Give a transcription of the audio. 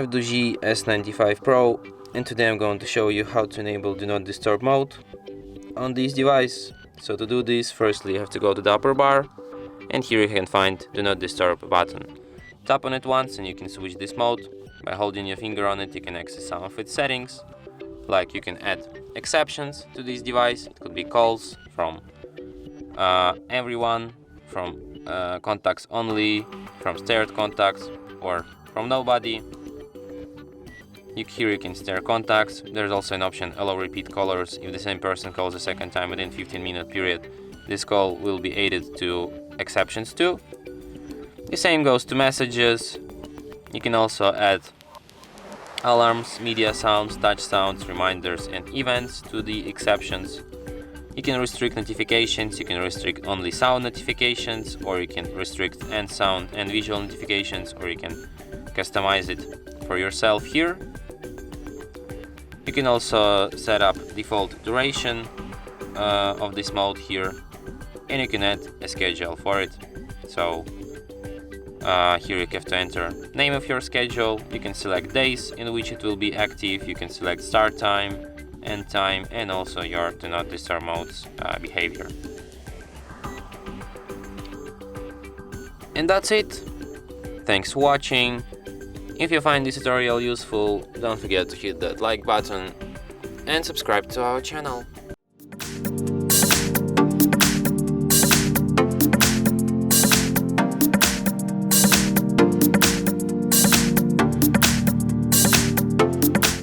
have DOOGEE S95 Pro, and today I'm going to show you how to enable Do Not Disturb mode on this device. So to do this, firstly you have to go to the upper bar, and here you can find Do Not Disturb button. Tap on it once and you can switch this mode. By holding your finger on it, you can access some of its settings, like you can add exceptions to this device. It could be calls from everyone, from contacts only, from starred contacts, or from nobody. Here you can stare contacts. There's also an option allow repeat callers. If the same person calls a second time within 15-minute period, this call will be added to exceptions too. The same goes to messages. You can also add alarms, media sounds, touch sounds, reminders and events to the exceptions. You can restrict notifications, you can restrict only sound notifications, or you can restrict and sound and visual notifications, or you can customize it for yourself here. You can also set up default duration of this mode here, and you can add a schedule for it. So here you have to enter name of your schedule. You can select days in which it will be active. You can select start time, end time, and also your Do Not Disturb mode's behavior. And that's it. Thanks for watching. If you find this tutorial useful, don't forget to hit that like button and subscribe to our channel.